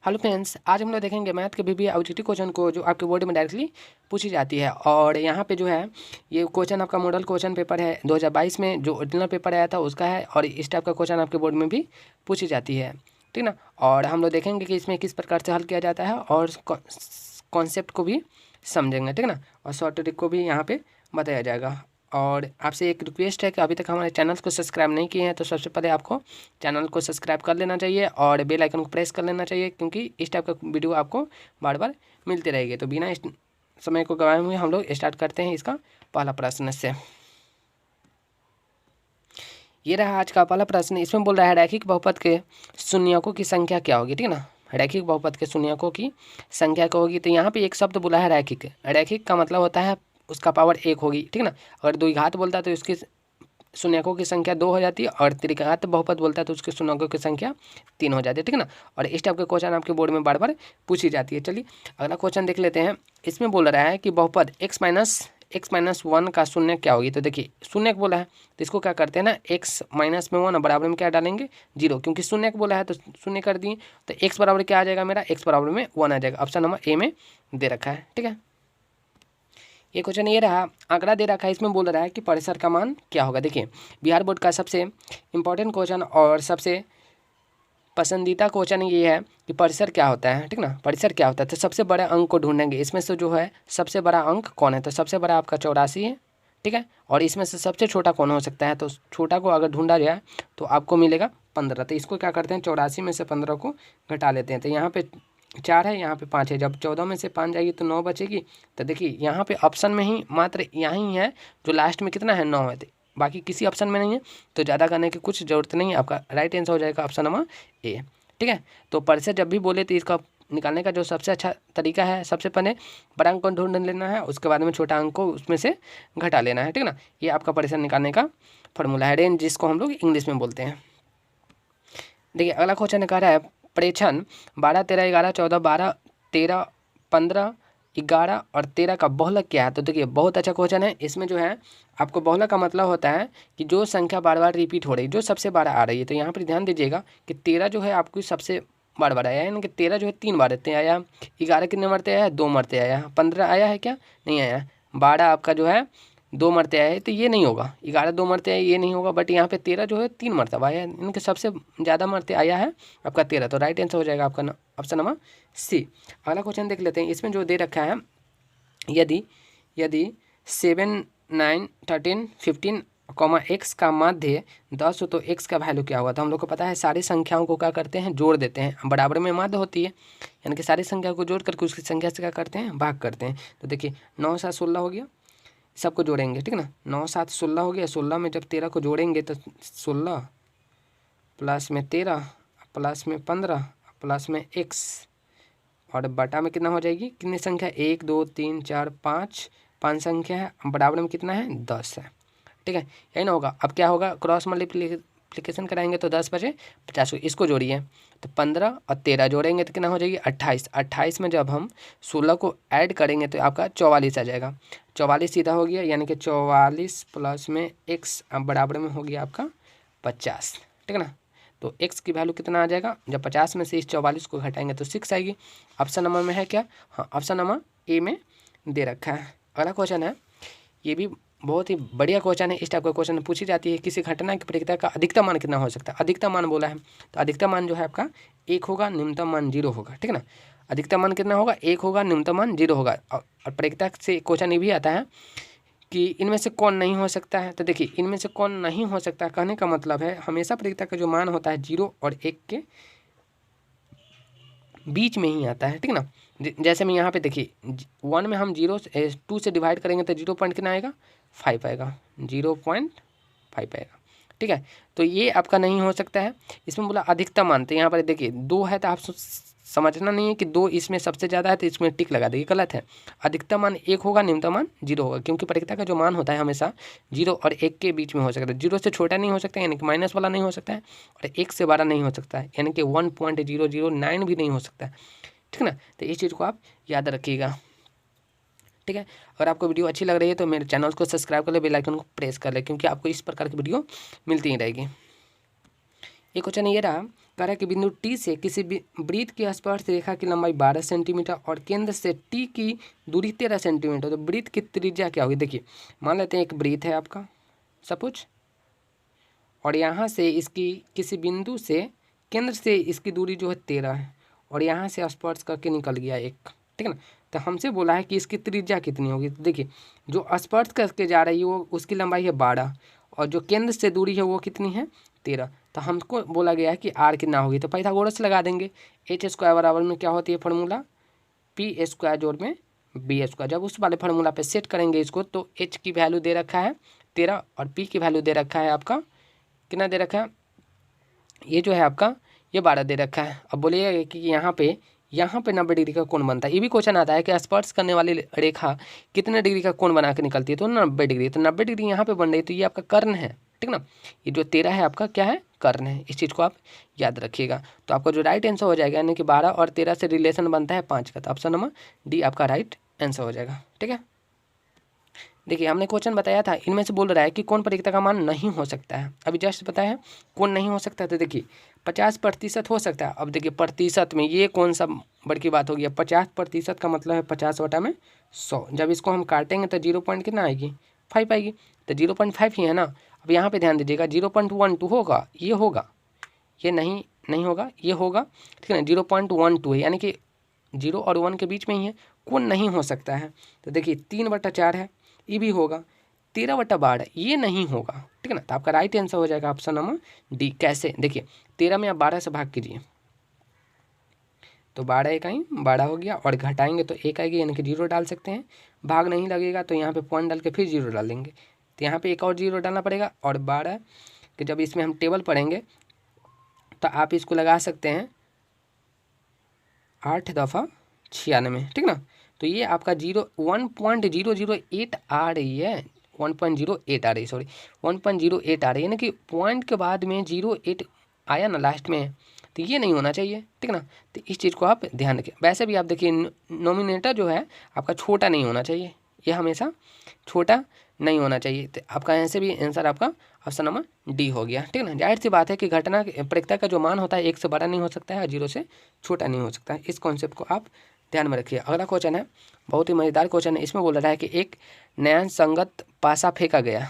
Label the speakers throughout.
Speaker 1: Hello friends, आज हम लोग देखेंगे मैथ के भी ऑब्जेक्टिव क्वेश्चन को जो आपके बोर्ड में डायरेक्टली पूछी जाती है। और यहाँ पे जो है ये क्वेश्चन आपका मॉडल क्वेश्चन पेपर है 2022 में जो ओरिजिनल पेपर आया था उसका है, और इस टाइप का क्वेश्चन आपके बोर्ड में भी पूछी जाती है, ठीक ना। और हम लोग देखेंगे कि इसमें किस प्रकार से हल किया जाता है और कॉन्सेप्ट को भी समझेंगे, ठीक ना। और शॉर्ट ट्रिक को भी यहाँ पर बताया जाएगा। और आपसे एक रिक्वेस्ट है कि अभी तक हमारे चैनल को सब्सक्राइब नहीं किए हैं तो सबसे पहले आपको चैनल को सब्सक्राइब कर लेना चाहिए और बेल आइकन को प्रेस कर लेना चाहिए, क्योंकि इस टाइप का वीडियो आपको बार बार मिलती रहेगी। तो बिना इस समय को गवाए हुए हम लोग स्टार्ट करते हैं इसका पहला प्रश्न से। ये रहा आज का पहला प्रश्न। इसमें बोल रहा है रैखिक बहुपद के शून्यकों की संख्या क्या होगी, ठीक है ना। रैखिक बहुपद के शून्यकों की संख्या क्या होगी। तो यहाँ पे एक शब्द बोला है रैखिक। रैखिक का मतलब होता है उसका पावर 1 होगी, ठीक ना। अगर द्विघात बोलता है तो उसकी शून्यकों की संख्या 2 हो जाती है, और त्रिघात बहुपद बोलता है तो उसके शून्यकों की संख्या 3 हो जाती है, ठीक है ना। और इस टाइप के क्वेश्चन आपके बोर्ड में बार बार पूछी जाती है। चलिए अगला क्वेश्चन देख लेते हैं। इसमें बोल रहा है कि बहुपद x-1 का शून्य क्या होगी। तो देखिए शून्य बोला है तो इसको क्या करते हैं ना, x-1 बराबर में क्या डालेंगे 0, क्योंकि शून्य बोला है तो शून्य कर दिए। तो x बराबर क्या आ जाएगा मेरा, x बराबर में 1 आ जाएगा। ऑप्शन नंबर ए में दे रखा है, ठीक है। ये क्वेश्चन ये रहा, आंकड़ा दे रखा है। इसमें बोल रहा है कि परिसर का मान क्या होगा। देखिए बिहार बोर्ड का सबसे इम्पोर्टेंट क्वेश्चन और सबसे पसंदीदा क्वेश्चन ये है कि परिसर क्या होता है, ठीक ना। परिसर क्या होता है तो सबसे बड़े अंक को ढूंढेंगे। इसमें से जो है सबसे बड़ा अंक कौन है, तो सबसे बड़ा आपका 84 है, ठीक है। और इसमें से सबसे छोटा कौन हो सकता है, तो छोटा को अगर ढूंढा जाए तो आपको मिलेगा 15। तो इसको क्या करते हैं 84 में से 15 को घटा लेते हैं। तो यहाँ पे 4 है, यहाँ पे 5 है। जब 14 में से 5 जाएगी तो 9 बचेगी। तो देखिए यहाँ पे ऑप्शन में ही मात्र यहीं है जो लास्ट में कितना है 9 है, बाकी किसी ऑप्शन में नहीं है। तो ज़्यादा करने की कुछ ज़रूरत नहीं है, आपका राइट आंसर हो जाएगा ऑप्शन नंबर ए, ठीक है। तो परिसर जब भी बोले तो इसका निकालने का जो सबसे अच्छा तरीका है, सबसे पहले बड़ा अंक को ढूंढ लेना है, उसके बाद में छोटा अंक को उसमें से घटा लेना है, ठीक ना। ये आपका परिसर निकालने का फॉर्मूला है, रेंज जिसको हम लोग इंग्लिश में बोलते हैं। देखिए अगला क्वेश्चन कह रहा है प्रेक्षण 12, 13, 11, 14, 12, 13, 15, 11 और 13 का बहुलक क्या है। तो देखिए बहुत अच्छा क्वेश्चन है। इसमें जो है आपको बहुलक का मतलब होता है कि जो संख्या बार बार रिपीट हो रही है, जो सबसे बार आ रही है। तो यहाँ पर ध्यान दीजिएगा कि 13 जो है आपकी सबसे बार बार आया है, यानी कि 13 जो है 3 बार आया। 11 कितने मरते आया है, 2 मरते आया। 15 आया है क्या, नहीं आया। 12 आपका जो है 2 मरते आए, तो ये नहीं होगा। 11 2 मरते आए, ये नहीं होगा। बट यहाँ पे 13 जो है 3 मरतबा आया, इनके सबसे ज़्यादा मरते आया है आपका 13। तो राइट आंसर हो जाएगा आपका ऑप्शन नंबर सी। अगला क्वेश्चन देख लेते हैं। इसमें जो दे रखा है, यदि 7, 9, 13, 15, x का माध्य 10 हो तो x का वैल्यू क्या होगा। तो हम लोग को पता है सारी संख्याओं को क्या करते हैं, जोड़ देते हैं। बराबर में माध्य होती है, यानी कि सारी संख्या को जोड़ करके उसकी संख्या से क्या करते हैं, भाग करते हैं। तो देखिए 9 7 16 हो गया, सबको जोड़ेंगे, ठीक ना। 9 7 16 हो गया। 16 में जब 13 को जोड़ेंगे तो 16 प्लस में 13 प्लस में 15 प्लस में x और बटा में कितना हो जाएगी, कितनी संख्या 1 2 3 4 5 संख्या है, बराबर में कितना है 10 है, ठीक है। यही ना होगा। अब क्या होगा, क्रॉस मल्टीप्लिकेशन कराएंगे तो 10 बचे 50 को, इसको जोड़िए। तो 15 और 13 जोड़ेंगे तो कितना हो जाएगी 28। 28 में जब हम 16 को ऐड करेंगे तो आपका 44 आ जाएगा। 44 सीधा हो गया, यानी कि 44 प्लस में x बराबर में हो गया आपका 50, ठीक है ना। तो x की वैल्यू कितना आ जाएगा, जब 50 में से इस 44 को घटाएंगे तो 6 आएगी। ऑप्शन नंबर में है क्या, हाँ ऑप्शन नंबर ए में दे रखा है। अगला क्वेश्चन है, ये भी बहुत ही बढ़िया क्वेश्चन है। इस टाइप का क्वेश्चन पूछी जाती है, किसी घटना की प्रतिक्रिया का अधिकतम मान कितना हो सकता है। अधिकतम मान बोला है तो अधिकतम मान जो है आपका 1 होगा, न्यूनतम मान 0 होगा, ठीक है ना। अधिकतम मान कितना होगा, 1 होगा, न्यूनतम मान 0 होगा। और प्रतिक्रिया से क्वेश्चन ये भी आता है कि इनमें से कौन नहीं हो सकता है। तो देखिए इनमें से कौन नहीं हो सकता कहने का मतलब है हमेशा प्रतिक्रिया का जो मान होता है 0 और 1 के बीच में ही आता है, ठीक ना। जैसे मैं यहाँ पे देखिए 1 में हम 2 से डिवाइड करेंगे तो 0 पॉइंट कितना आएगा 5 आएगा, 0.5 आएगा, ठीक है। तो ये आपका नहीं हो सकता है। इसमें बोला अधिकतम मान, तो यहाँ पर देखिए 2 है तो आप समझना नहीं है कि 2 इसमें सबसे ज़्यादा है तो इसमें टिक लगा देगी, गलत है। अधिकतम मान 1 होगा, न्यूनतम मान 0 होगा, क्योंकि प्रतिक्रिया का जो मान होता है हमेशा 0 और 1 के बीच में हो सकता है। 0 से छोटा नहीं हो सकता, यानी कि माइनस वाला नहीं हो सकता है, और 1 से बड़ा नहीं हो सकता है, यानी कि 1.009 भी नहीं हो सकता है, ठीक ना। तो इस चीज़ को आप याद रखिएगा, ठीक है। अगर आपको वीडियो अच्छी लग रही है तो मेरे चैनल को सब्सक्राइब कर ले, बेल आइकन को प्रेस कर ले, क्योंकि आपको इस प्रकार की वीडियो मिलती ही रहेगी। ये क्वेश्चन ये रहा कह रहा है कि बिंदु टी से किसी वृत्त की स्पर्श रेखा की लंबाई 12 सेंटीमीटर और केंद्र से टी की दूरी 13 सेंटीमीटर। तो वृत्त की त्रिज्या क्या होगी? देखिए मान लेते हैं एक वृत्त है आपका सपोज, और यहाँ से इसकी किसी बिंदु से केंद्र से इसकी दूरी जो है 13 है, और यहाँ से स्पर्श करके निकल गया एक, ठीक है ना। तो हमसे बोला है कि इसकी त्रिज्या कितनी होगी। तो देखिए जो स्पर्श करके जा रही है वो उसकी लंबाई है 12, और जो केंद्र से दूरी है वो कितनी है 13। तो हमको बोला गया है कि आर कितना होगी, तो पाइथागोरस लगा देंगे। एच स्क्वायर बराबर में क्या होती है फॉर्मूला, पी स्क्वायर जोड़ में बी स्क्वायर। जब उस वाले फार्मूला पे सेट करेंगे इसको, तो एच की वैल्यू दे रखा है 13 और पी की वैल्यू दे रखा है आपका कितना दे रखा है, ये जो है आपका ये 12 दे रखा है। अब बोलिए कि यहाँ पे 90 डिग्री का कोण बनता है। ये भी क्वेश्चन आता है कि स्पर्श करने वाली रेखा कितने डिग्री का कोण बना के निकलती है, तो 90 डिग्री। तो 90 डिग्री यहाँ पे बन रही है, तो ये आपका कर्ण है, ठीक ना। ये जो 13 है आपका क्या है, कर्ण है। इस चीज़ को आप याद रखिएगा। तो आपका जो राइट आंसर हो जाएगा, यानी कि 12 और 13 से रिलेशन बनता है 5 का, तो ऑप्शन नंबर डी आपका राइट आंसर हो जाएगा, ठीक है। देखिए हमने क्वेश्चन बताया था, इनमें से बोल रहा है कि कौन परिक्ता का मान नहीं हो सकता है। अभी जस्ट बताया है कौन नहीं हो सकता है, तो देखिए 50% हो सकता है। अब देखिए प्रतिशत में ये कौन सा बड़ी बात होगी। 50% का मतलब है 50/100। जब इसको हम काटेंगे तो 0 पॉइंट कितना आएगी, 5 आएगी, तो 0.5 ही है ना। अब यहाँ पे ध्यान दीजिएगा 0.12 होगा, ये होगा, ये नहीं होगा, ये होगा, ठीक है ना। 0.12 है, यानी कि 0 और 1 के बीच में ही है, कौन नहीं हो सकता है। तो देखिए 3/4 है, ये भी होगा। 13/12 ये नहीं होगा, ठीक है ना। तो आपका राइट आंसर हो जाएगा ऑप्शन नंबर डी। कैसे, देखिए 13 में आप 12 से भाग कीजिए तो 12 एक आई 12 हो गया, और घटाएंगे तो 1 आएगी, यानी कि 0 डाल सकते हैं। भाग नहीं लगेगा तो यहाँ पे पॉइंट डाल के फिर 0 डाल देंगे, तो यहाँ पे एक और 0 डालना पड़ेगा। और 12 कि जब इसमें हम टेबल पढ़ेंगे तो आप इसको लगा सकते हैं 8 दफ़ा 96, ठीक ना। तो ये आपका 1.008 आ रही है, 1.08 आ रही है, सॉरी 1.08 आ रही है ना, कि पॉइंट के बाद में 08 आया ना लास्ट में, तो ये नहीं होना चाहिए, ठीक है ना। तो इस चीज़ को आप ध्यान रखें। वैसे भी आप देखिए नोमिनेटर जो है आपका छोटा नहीं होना चाहिए, ये हमेशा छोटा नहीं होना चाहिए। तो आपका ऐसे भी आंसर आपका ऑप्शन नंबर डी हो गया, ठीक है ना। जाहिर सी बात है कि घटना परिक्ता का जो मान होता है 1 से बड़ा नहीं हो सकता है और 0 से छोटा नहीं हो सकता है। इस कॉन्सेप्ट को आप ध्यान में रखिए। अगला क्वेश्चन है, बहुत ही मज़ेदार क्वेश्चन है। इसमें बोल रहा है कि एक नया संगत पासा फेंका गया,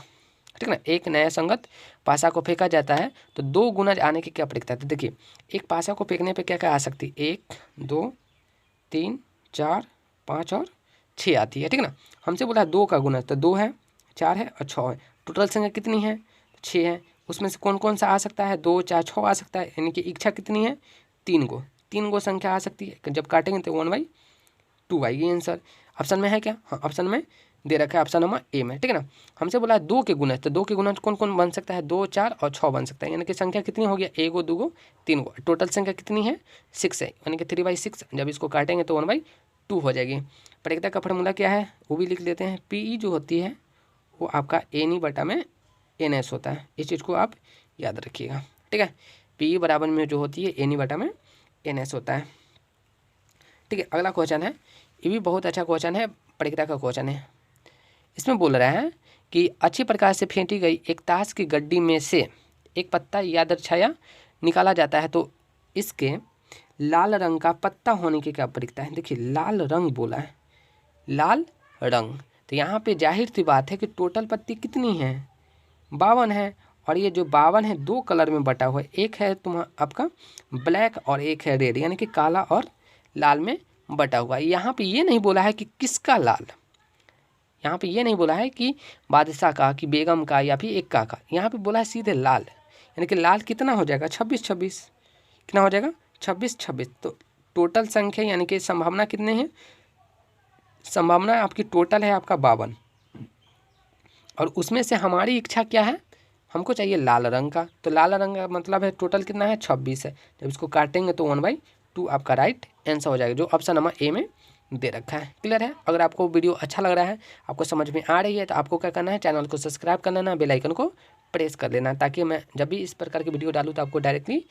Speaker 1: ठीक ना। एक नया संगत पासा को फेंका जाता है तो 2 गुणज आने की क्या परिक्ता है। तो देखिए एक पासा को फेंकने पे क्या क्या आ सकती है, 1 2 3 4 5 और 6 आती है, ठीक ना। हमसे बोला है 2 का गुणज, तो 2 है, 4 है और 6 है। टोटल संख्या कितनी है, 6 है। उसमें से कौन कौन सा आ सकता है, 2 4 6 आ सकता है, यानी कि इच्छा कितनी है, 3 गो संख्या आ सकती है। जब काटेंगे तो 1/2 आएगी आंसर। ऑप्शन में है क्या, हाँ ऑप्शन में दे रखा है, ऑप्शन नंबर ए में, ठीक है ना। हमसे बोला है 2 के गुणज, तो 2 के गुणज कौन कौन बन सकता है, 2 4 और 6 बन सकता है। यानी कि संख्या कितनी हो गया, 1 2 3। टोटल संख्या कितनी है, 6 है, यानी कि 3/6। जब इसको काटेंगे तो 1/2 हो जाएगी। परिक्ता का फॉर्मूला क्या है वो भी लिख लेते हैं। पी जो होती है वो आपका NE/NS होता है। इस चीज़ को आप याद रखिएगा, ठीक है। पी बराबर में जो होती है NE/NS होता है, ठीक है। अगला क्वेश्चन है, ये भी बहुत अच्छा क्वेश्चन है, परिक्ता का क्वेश्चन है। इसमें बोल रहा है कि अच्छी प्रकार से फेंटी गई एक ताश की गड्डी में से एक पत्ता या दरछाया निकाला जाता है, तो इसके लाल रंग का पत्ता होने की क्या परिक्ता है। देखिए लाल रंग बोला है, लाल रंग, तो यहाँ पे जाहिर सी बात है कि टोटल पत्ती कितनी है, 52 है। और ये जो 52 है 2 कलर में बटा हुआ है, एक है आपका ब्लैक और एक है रेड, यानी कि काला और लाल में बटा हुआ है। यहाँ पे ये नहीं बोला है कि किसका लाल, यहाँ पे ये नहीं बोला है कि बादशाह का, कि बेगम का, या फिर एक का। यहाँ पे बोला है सीधे लाल, यानी कि लाल कितना हो जाएगा, 26 कितना हो जाएगा, 26। तो टोटल संख्या यानी कि संभावना कितने हैं, संभावना आपकी टोटल है आपका 52, और उसमें से हमारी इच्छा क्या है, हमको चाहिए लाल रंग का। तो लाल रंग का मतलब है टोटल कितना है, 26 है। जब इसको काटेंगे तो 1/2 आपका राइट आंसर हो जाएगा, जो ऑप्शन नंबर ए में दे रखा है। क्लियर है। अगर आपको वीडियो अच्छा लग रहा है, आपको समझ में आ रही है, तो आपको क्या करना है, चैनल को सब्सक्राइब कर लेना, बेल आइकन को प्रेस कर लेना, ताकि मैं जब भी इस प्रकार की वीडियो डालूँ तो आपको डायरेक्टली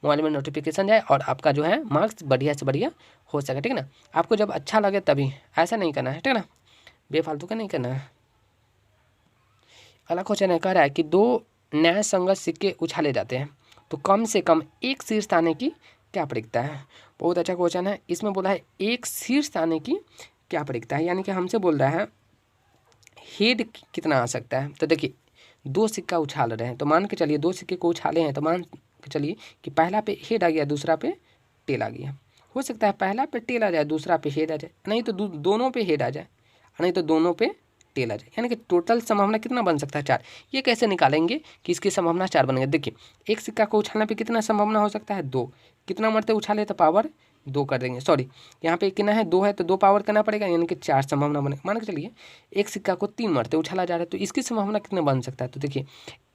Speaker 1: मोबाइल में नोटिफिकेशन जाए और आपका जो है मार्क्स बढ़िया से बढ़िया हो सके, ठीक है ना। आपको जब अच्छा लगे तभी, ऐसा नहीं करना है, ठीक है ना, बेफालतू का नहीं करना है। अगला क्वेश्चन है, कह रहा है कि 2 न्याय संगत सिक्के उछाले जाते हैं, तो कम से कम एक शीर्ष आने की क्या प्रायिकता है। बहुत अच्छा क्वेश्चन है। इसमें बोला है एक शीर्ष आने की क्या प्रायिकता है, यानी कि हमसे बोल रहा है हेड कितना आ सकता है। तो देखिए 2 सिक्का उछाल रहे हैं, तो मान के चलिए 2 सिक्के को उछाले हैं, तो मान के चलिए कि पहला पे हेड आ गया, दूसरा पे टेल आ गया। हो सकता है पहला पे टेल आ जाए, दूसरा पे हेड आ जाए, नहीं तो दोनों पे हेड आ जाए, नहीं तो दोनों पे टेल आ जाए, यानी कि टोटल संभावना कितना बन सकता है 4। ये कैसे निकालेंगे कि इसकी संभावना 4 बनेगा। देखिए एक सिक्का को उछालने पे कितना संभावना हो सकता है 2, कितना मरते उछाले तो पावर 2 कर देंगे, सॉरी यहाँ पे कितना है 2 है तो 2 पावर करना पड़ेगा, यानी कि 4 संभावना बनेगा। मान के चलिए एक सिक्का को 3 मरते उछाला जा रहा है, तो इसकी संभावना कितना बन सकता है। तो देखिए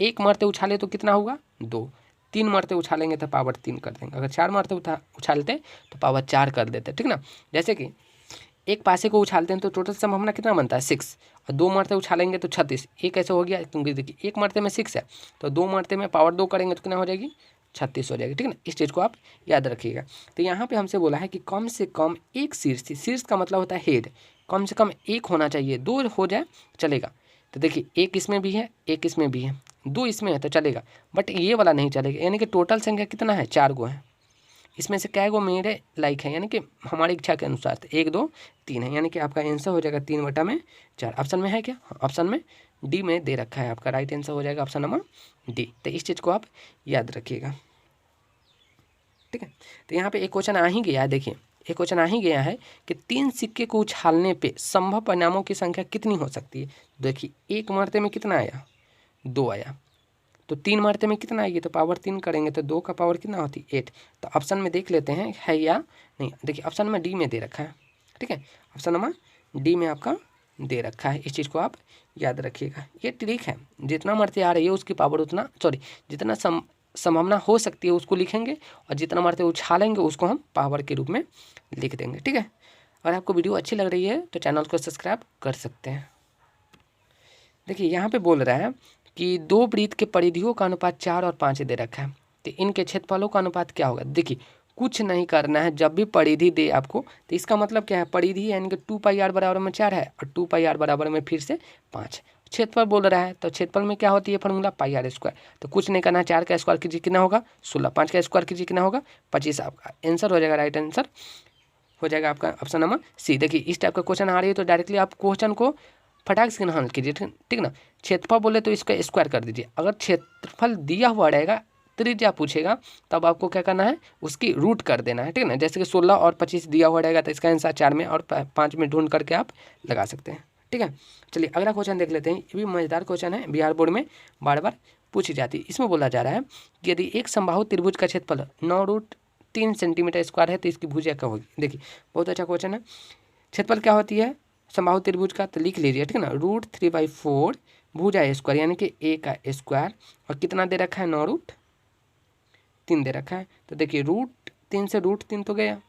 Speaker 1: 1 मरते उछाले तो कितना होगा 2, 3 मरते उछालेंगे तो पावर 3 कर देंगे, अगर 4 मरते उछालते तो पावर 4 कर देते, ठीक ना। जैसे कि एक पासे को उछालते हैं तो टोटल संभावना कितना बनता है 6, और 2 मरते उछालेंगे तो 36। ये कैसे हो गया, क्योंकि देखिए 1 मरते में 6 है, तो 2 मरते में पावर 2 करेंगे तो कितना हो जाएगी 36 हो जाएगी, ठीक ना। इस चीज़ को आप याद रखिएगा। तो यहाँ पे हमसे बोला है कि कम से कम एक शीर्ष, शीर्ष का मतलब होता है हेड, कम से कम एक होना चाहिए, 2 हो जाए चलेगा। तो देखिए एक इसमें भी है, एक इसमें भी है, 2 इसमें है तो चलेगा, बट ये वाला नहीं चलेगा, यानी कि टोटल संख्या कितना है 4 गो है। इसमें से क्या गो मेरे लाइक है, यानी कि हमारी इच्छा के अनुसार 1 2 3 है, यानी कि आपका आंसर हो जाएगा 3/4। ऑप्शन में है क्या, ऑप्शन में डी में दे रखा है, आपका राइट आंसर हो जाएगा ऑप्शन नंबर डी। तो इस चीज़ को आप याद रखिएगा, ठीक है। तो यहाँ पे एक क्वेश्चन आ ही गया है, देखिए एक क्वेश्चन आ ही गया है कि 3 सिक्के को उछालने पे संभव परिणामों की संख्या कितनी हो सकती है। देखिए 1 मरते में कितना आया 2 आया, तो 3 मरते में कितना आएगी, तो पावर 3 करेंगे तो 2 का पावर कितना होती है 8। तो ऑप्शन में देख लेते हैं है या नहीं। देखिए ऑप्शन में डी में दे रखा है, ठीक है, ऑप्शन नंबर डी में आपका दे रखा है। इस चीज़ को आप याद रखिएगा, ये ट्रिक है, जितना मरते आ रही है उसकी पावर उतना, सॉरी जितना संभावना हो सकती है उसको लिखेंगे, और जितना मरते उछालेंगे उसको हम पावर के रूप में लिख देंगे, ठीक है। अगर आपको वीडियो अच्छी लग रही है तो चैनल को सब्सक्राइब कर सकते हैं। देखिए यहाँ पे बोल रहा है कि 2 वृत्त के परिधियों का अनुपात 4 और 5 दे रखा है, तो इनके क्षेत्रफलों का अनुपात क्या होगा। देखिए कुछ नहीं करना है, जब भी परिधि दे आपको तो इसका मतलब क्या है, परिधि यानी कि 2πr बराबर में 4 है और 2πr बराबर में फिर से 5। क्षेत्रफल बोल रहा है तो क्षेत्रफल में क्या होती है फॉर्मूला πr²। तो कुछ नहीं करना है, 4 का स्क्वायर कीजिए कितना होगा 16, 5 का स्क्वायर कीजिए कितना होगा 25। आपका आंसर हो जाएगा, राइट आंसर हो जाएगा आपका ऑप्शन नंबर सी। देखिए इस टाइप का क्वेश्चन आ रही है तो डायरेक्टली आप क्वेश्चन को फटाक से हल कीजिए, ठीक ना। क्षेत्रफल बोले तो इसका स्क्वायर कर दीजिए, अगर क्षेत्रफल दिया हुआ रहेगा त्रिज्या पूछेगा तब आपको क्या करना है उसकी रूट कर देना है, ठीक है ना। जैसे कि 16 और 25 दिया हुआ रहेगा तो इसका आंसर 4 में और 5 में ढूंढ करके आप लगा सकते हैं, ठीक है। चलिए अगला क्वेश्चन देख लेते हैं, ये भी मज़ेदार क्वेश्चन है, बिहार बोर्ड में बार बार पूछी जाती है। इसमें बोला जा रहा है कि यदि एक समबाहु त्रिभुज का क्षेत्रफल 9√3 सेंटीमीटर स्क्वायर है तो इसकी भुजा क्या होगी। देखिए बहुत अच्छा क्वेश्चन है। क्षेत्रफल क्या होती है समबाहु त्रिभुज का, तो लिख लीजिए, ठीक है ना। √3/4 भुजा स्क्वायर यानी कि a का स्क्वायर, और कितना दे रखा है 9√3 दे रखा है। तो देखिए √3 से √3 तो गया,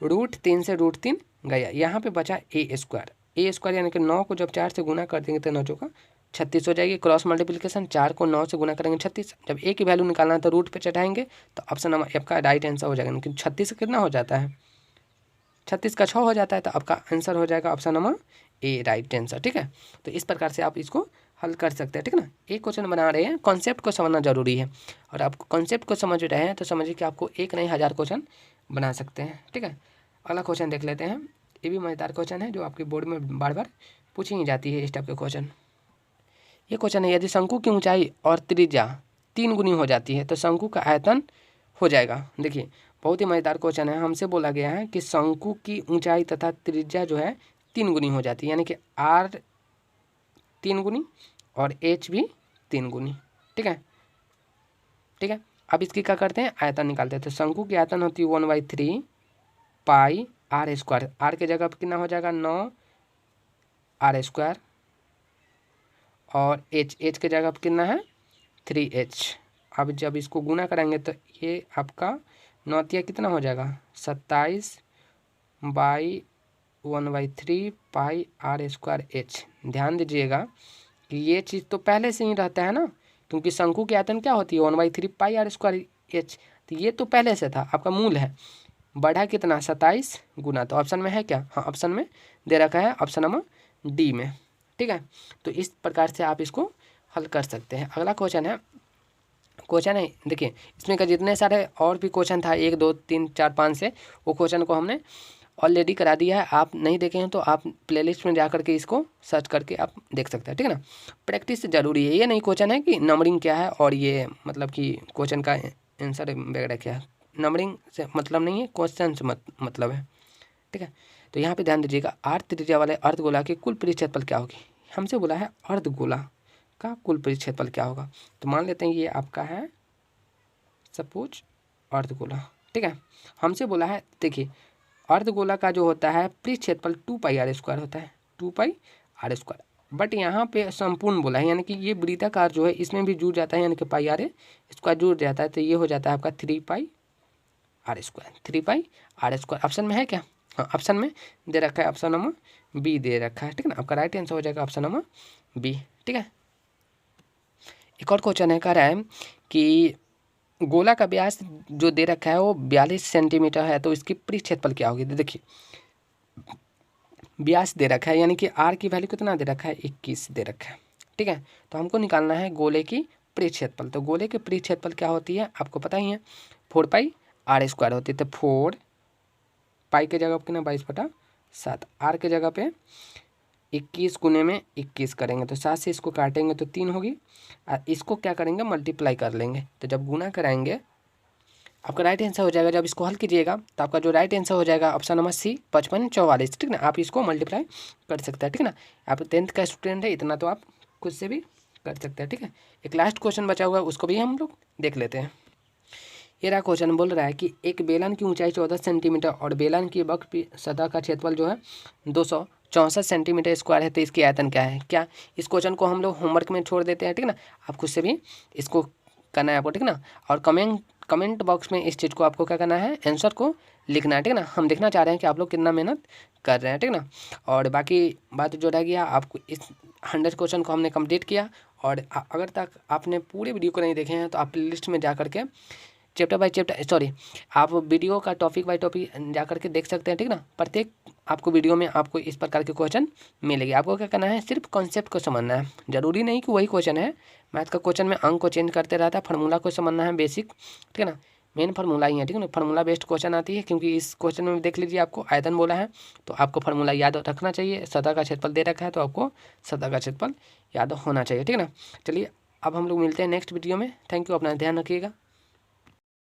Speaker 1: √3 से √3 गया, यहाँ पे बचा a² यानी कि 9 को जब 4 से गुना कर देंगे तो 9 चौका 36 हो जाएगी। क्रॉस मल्टीप्लिकेशन 4 को 9 से गुना करेंगे 36। जब a की वैल्यू निकालना है तो रूट पे चढ़ाएंगे, तो ऑप्शन नंबर आपका राइट आंसर हो जाएगा। लेकिन 36 कितना हो जाता है 36 का 6 हो जाता है, तो आपका आंसर हो जाएगा option number A, right answer, ठीक है। तो इस प्रकार से आप इसको हल कर सकते हैं, ठीक है ना। एक क्वेश्चन बना रहे हैं, कॉन्सेप्ट को समझना जरूरी है, और आप कॉन्सेप्ट को समझ रहे हैं तो समझिए कि आपको एक नहीं 1000 क्वेश्चन बना सकते हैं, ठीक है। अगला क्वेश्चन देख लेते हैं, ये भी मज़ेदार क्वेश्चन है जो आपके बोर्ड में बार बार पूछी ही जाती है इस टाइप के क्वेश्चन। ये क्वेश्चन है, यदि शंकु की ऊंचाई और त्रिज्या 3 गुनी हो जाती है तो शंकु का आयतन हो जाएगा। देखिए बहुत ही मज़ेदार क्वेश्चन है, हमसे बोला गया है कि शंकु की ऊंचाई तथा त्रिज्या जो है 3 गुनी हो जाती है, यानी कि r 3 गुनी और h भी 3 गुनी, ठीक है, ठीक है। अब इसकी क्या करते हैं आयतन निकालते हैं। तो शंकु की आयतन होती है 1/3 πr², r के जगह पर कितना हो जाएगा 9r², और h के जगह पर कितना है 3h। अब जब इसको गुना करेंगे तो ये आपका 9 कितना हो जाएगा 27/1/3 πr²h। ध्यान दीजिएगा कि ये चीज़ तो पहले से ही रहता है ना, क्योंकि शंकु की आयतन क्या होती है 1/3 πr²h, तो ये तो पहले से था, आपका मूल है, बढ़ा कितना 27 गुना। तो ऑप्शन में है क्या, हाँ ऑप्शन में दे रखा है, ऑप्शन नंबर डी में, ठीक है। तो इस प्रकार से आप इसको हल कर सकते हैं। अगला क्वेश्चन है देखिए, इसमें का जितने सारे और भी क्वेश्चन था 1 2 3 4 5 से, वो क्वेश्चन को हमने ऑलरेडी करा दिया है। आप नहीं देखे हैं तो आप प्लेलिस्ट में जा करके इसको सर्च करके आप देख सकते हैं, ठीक है ना। प्रैक्टिस जरूरी है, ये नहीं क्वेश्चन है कि नंबरिंग क्या है और ये मतलब कि क्वेश्चन का आंसर वगैरह क्या है, नंबरिंग से मतलब नहीं है, क्वेश्चन से मतलब है, ठीक है। तो यहाँ पे ध्यान दीजिएगा, r त्रिज्या वाले अर्धगोला की कुल परिक्षेत्रफल क्या होगी। हमसे बोला है अर्धगोला का कुल परिक्षेत्रफल क्या होगा। तो मान लेते हैं ये आपका है सपोज अर्धगोला, ठीक है। हमसे बोला है, देखिए अर्धगोला का जो होता है परिक्षेत्रफल 2πr² होता है, 2πr²। बट यहाँ पे संपूर्ण बोला है, यानी कि ये वृत्ताकार जो है इसमें भी जुड़ जाता है, यानी कि πr² जुड़ जाता है, तो ये हो जाता है आपका 3πr², 3πr²। ऑप्शन में है क्या, हाँ ऑप्शन में दे रखा है, ऑप्शन नंबर बी दे रखा है, ठीक है ना। आपका राइट आंसर हो जाएगा ऑप्शन नंबर बी, ठीक है। एक और क्वेश्चन है, कह रहा है कि गोला का व्यास जो दे रखा है वो 42 सेंटीमीटर है, तो इसकी परिक्षेत्रफल क्या होगी। देखिए व्यास दे रखा है, यानी कि आर की वैल्यू कितना दे रखा है, 21 दे रखा है, ठीक है। तो हमको निकालना है गोले की परिक्षेत्रफल। तो गोले की परिक्षेत्रफल क्या होती है आपको पता ही है, 4πr² होती है। तो 4 पाई के जगह पे ना 22/7, आर के जगह पे 21 गुने में 21 करेंगे, तो 7 से इसको काटेंगे तो 3 होगी, और इसको क्या करेंगे मल्टीप्लाई कर लेंगे। तो जब गुना कराएंगे आपका राइट आंसर हो जाएगा। जब इसको हल कीजिएगा तो आपका जो राइट आंसर हो जाएगा ऑप्शन नंबर सी 5544, ठीक ना। आप इसको मल्टीप्लाई कर सकते हैं, ठीक ना। आप 10th का स्टूडेंट है, इतना तो आप खुद से भी कर सकते हैं, ठीक है। एक लास्ट क्वेश्चन बचा हुआ है, उसको भी हम लोग देख लेते हैं। ये रहा क्वेश्चन, बोल रहा है कि एक बेलन की ऊंचाई 14 सेंटीमीटर और बेलन की वक्र सतह का क्षेत्रफल जो है 264 सेंटीमीटर स्क्वायर है, तो इसकी आयतन क्या है। क्या इस क्वेश्चन को हम लोग होमवर्क में छोड़ देते हैं, ठीक ना। आप खुद से भी इसको करना है आपको, ठीक ना। और कमेंट बॉक्स में इस चीज़ को आपको क्या करना है, आंसर को लिखना है, ठीक ना। हम देखना चाह रहे हैं कि आप लोग कितना मेहनत कर रहे हैं, ठीक ना। और बाकी बात जो रह गया, आपको इस 100 क्वेश्चन को हमने कंप्लीट किया। और अगर तक आपने पूरे वीडियो को नहीं देखे हैं तो आप प्ले लिस्ट में जा करके चैप्टर बाय चैप्टर, सॉरी आप वीडियो का टॉपिक बाय टॉपिक जा करके देख सकते हैं, ठीक ना। प्रत्येक आपको वीडियो में आपको इस प्रकार के क्वेश्चन मिलेंगे। आपको क्या करना है, सिर्फ कॉन्सेप्ट को समझना है, जरूरी नहीं कि वही क्वेश्चन है। मैथ का क्वेश्चन में अंक को चेंज करते रहता है, फार्मूला को समझना है बेसिक, ठीक है ना। मेन फार्मूला ही है, ठीक है ना। फार्मूला बेस्ड क्वेश्चन आती है, क्योंकि इस क्वेश्चन में देख लीजिए आपको आयतन बोला है, तो आपको फार्मूला याद रखना चाहिए। सतह का क्षेत्रफल दे रखा है, तो आपको सतह का क्षेत्रफल याद होना चाहिए, ठीक है ना। चलिए अब हम लोग मिलते हैं नेक्स्ट वीडियो में। थैंक यू, अपना ध्यान रखिएगा।